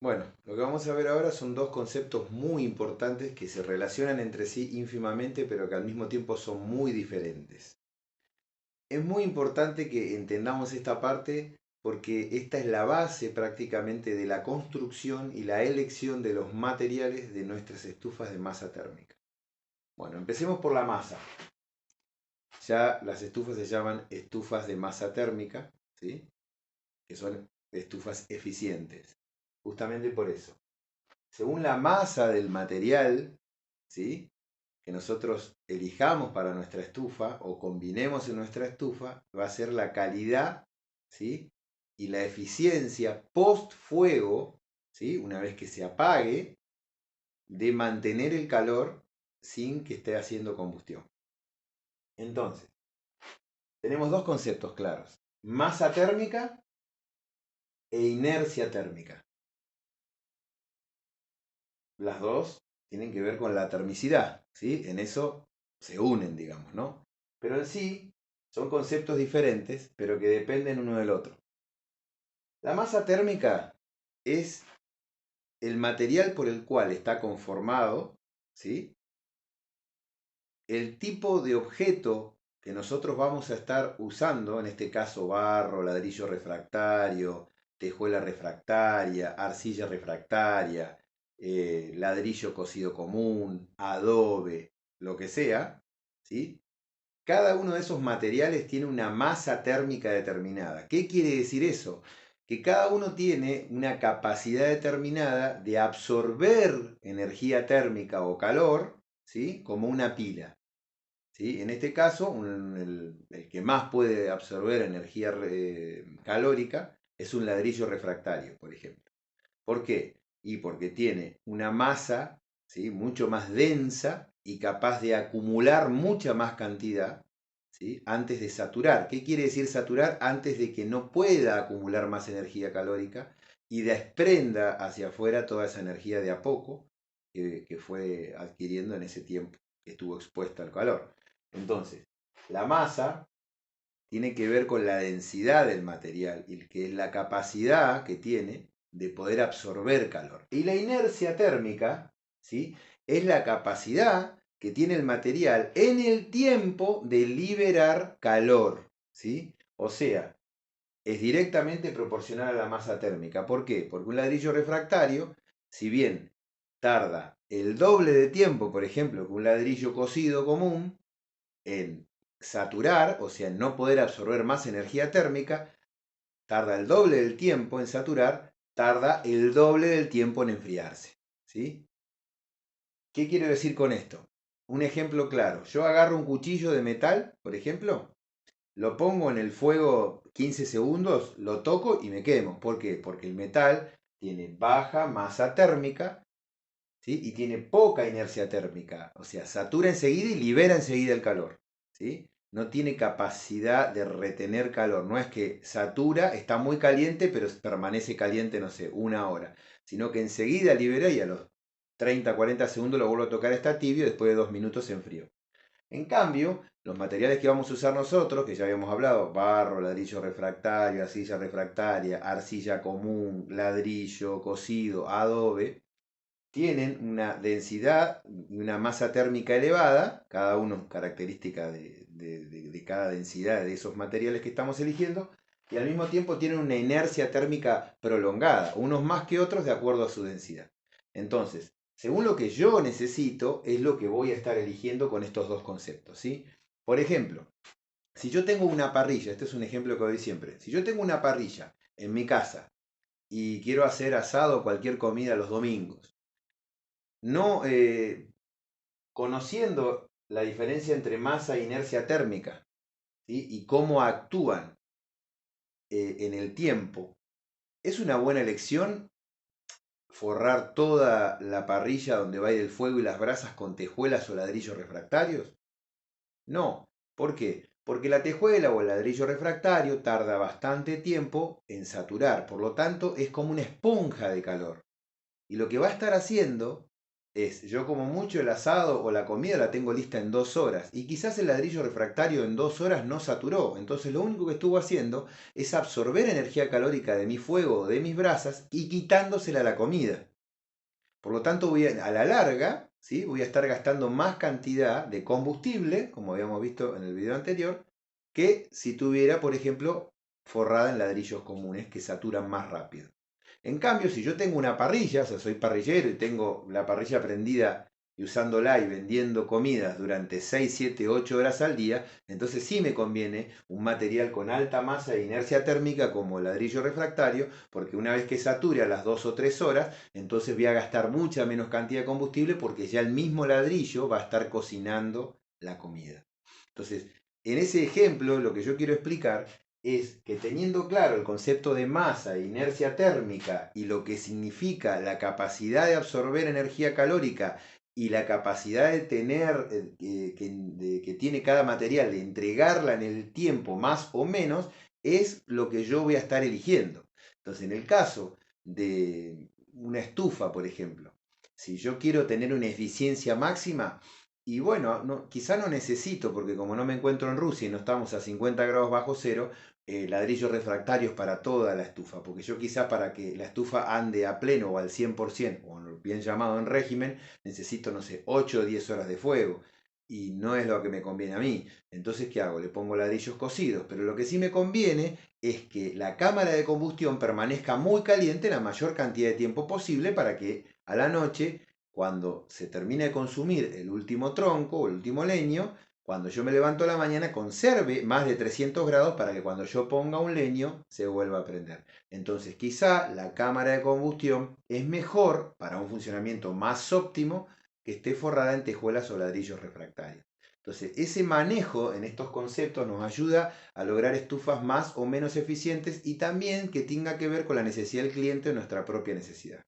Bueno, lo que vamos a ver ahora son dos conceptos muy importantes que se relacionan entre sí ínfimamente, pero que al mismo tiempo son muy diferentes. Es muy importante que entendamos esta parte porque esta es la base prácticamente de la construcción y la elección de los materiales de nuestras estufas de masa térmica. Bueno, empecemos por la masa. Ya las estufas se llaman estufas de masa térmica, ¿sí? Que son estufas eficientes. Justamente por eso. Según la masa del material, ¿sí? Que nosotros elijamos para nuestra estufa o combinemos en nuestra estufa, va a ser la calidad, ¿sí? Y la eficiencia post fuego, ¿sí? Una vez que se apague, de mantener el calor sin que esté haciendo combustión. Entonces, tenemos dos conceptos claros: masa térmica e inercia térmica. Las dos tienen que ver con la termicidad, ¿sí? En eso se unen, digamos, ¿no? Pero en sí son conceptos diferentes, pero que dependen uno del otro. La masa térmica es el material por el cual está conformado, ¿sí? El tipo de objeto que nosotros vamos a estar usando, en este caso barro, ladrillo refractario, tejuela refractaria, arcilla refractaria, ladrillo cocido común, adobe, lo que sea, ¿sí? Cada uno de esos materiales tiene una masa térmica determinada. ¿Qué quiere decir eso? Que cada uno tiene una capacidad determinada de absorber energía térmica o calor, ¿sí? Como una pila. ¿Sí? En este caso, el que más puede absorber energía calórica es un ladrillo refractario, por ejemplo. ¿Por qué? Y porque tiene una masa, ¿sí? Mucho más densa y capaz de acumular mucha más cantidad, ¿sí? Antes de saturar. ¿Qué quiere decir saturar? Antes de que no pueda acumular más energía calórica y desprenda hacia afuera toda esa energía de a poco que fue adquiriendo en ese tiempo que estuvo expuesta al calor. Entonces, la masa tiene que ver con la densidad del material y que es la capacidad que tiene de poder absorber calor. Y la inercia térmica, ¿sí? Es la capacidad que tiene el material en el tiempo de liberar calor, ¿sí? O sea, es directamente proporcional a la masa térmica. ¿Por qué? Porque un ladrillo refractario, si bien tarda el doble de tiempo, por ejemplo, que un ladrillo cocido común, en saturar, o sea, en no poder absorber más energía térmica, tarda el doble del tiempo en saturar, tarda el doble del tiempo en enfriarse. ¿Sí? ¿Qué quiero decir con esto? Un ejemplo claro. Yo agarro un cuchillo de metal, por ejemplo, lo pongo en el fuego 15 segundos, lo toco y me quemo. ¿Por qué? Porque el metal tiene baja masa térmica, ¿sí? Y tiene poca inercia térmica. O sea, satura enseguida y libera enseguida el calor. ¿Sí? No tiene capacidad de retener calor. No es que satura, está muy caliente, pero permanece caliente, no sé, una hora. Sino que enseguida libera y a los 30, 40 segundos lo vuelvo a tocar, está tibio, después de 2 minutos se enfrió. En cambio, los materiales que vamos a usar nosotros, que ya habíamos hablado: barro, ladrillo refractario, arcilla refractaria, arcilla común, ladrillo, cocido, adobe, tienen una densidad y una masa térmica elevada, cada uno característica de cada densidad de esos materiales que estamos eligiendo, y al mismo tiempo tienen una inercia térmica prolongada, unos más que otros de acuerdo a su densidad. Entonces, según lo que yo necesito, es lo que voy a estar eligiendo con estos dos conceptos, ¿sí? Por ejemplo, si yo tengo una parrilla, este es un ejemplo que doy siempre, si yo tengo una parrilla en mi casa y quiero hacer asado o cualquier comida los domingos, no conociendo la diferencia entre masa e inercia térmica, ¿sí? Y cómo actúan en el tiempo, ¿es una buena elección forrar toda la parrilla donde va a ir el fuego y las brasas con tejuelas o ladrillos refractarios? No. ¿Por qué? Porque la tejuela o el ladrillo refractario tarda bastante tiempo en saturar, por lo tanto es como una esponja de calor. Y lo que va a estar haciendo yo como mucho el asado o la comida la tengo lista en 2 horas y quizás el ladrillo refractario en 2 horas no saturó. Entonces lo único que estuvo haciendo es absorber energía calórica de mi fuego o de mis brasas y quitándosela a la comida. Por lo tanto, a la larga, ¿sí? Voy a estar gastando más cantidad de combustible, como habíamos visto en el video anterior, que si tuviera, por ejemplo, forrada en ladrillos comunes que saturan más rápido. En cambio, si yo tengo una parrilla, o sea, soy parrillero y tengo la parrilla prendida y usándola y vendiendo comidas durante 6, 7, 8 horas al día, entonces sí me conviene un material con alta masa e inercia térmica como el ladrillo refractario, porque una vez que sature a las 2 o 3 horas, entonces voy a gastar mucha menos cantidad de combustible porque ya el mismo ladrillo va a estar cocinando la comida. Entonces, en ese ejemplo, lo que yo quiero explicar es que teniendo claro el concepto de masa, inercia térmica y lo que significa la capacidad de absorber energía calórica y la capacidad de tener que tiene cada material de entregarla en el tiempo más o menos, es lo que yo voy a estar eligiendo. Entonces, en el caso de una estufa, por ejemplo, si yo quiero tener una eficiencia máxima, y bueno, quizá no necesito, porque como no me encuentro en Rusia y no estamos a 50 grados bajo cero, ladrillos refractarios para toda la estufa, porque yo quizá para que la estufa ande a pleno o al 100%, o bien llamado en régimen, necesito, no sé, 8 o 10 horas de fuego, y no es lo que me conviene a mí. Entonces, ¿qué hago? Le pongo ladrillos cocidos, pero lo que sí me conviene es que la cámara de combustión permanezca muy caliente la mayor cantidad de tiempo posible para que a la noche, cuando se termine de consumir el último tronco o el último leño, cuando yo me levanto a la mañana conserve más de 300 grados para que cuando yo ponga un leño se vuelva a prender. Entonces quizá la cámara de combustión es mejor para un funcionamiento más óptimo que esté forrada en tejuelas o ladrillos refractarios. Entonces ese manejo en estos conceptos nos ayuda a lograr estufas más o menos eficientes y también que tenga que ver con la necesidad del cliente o nuestra propia necesidad.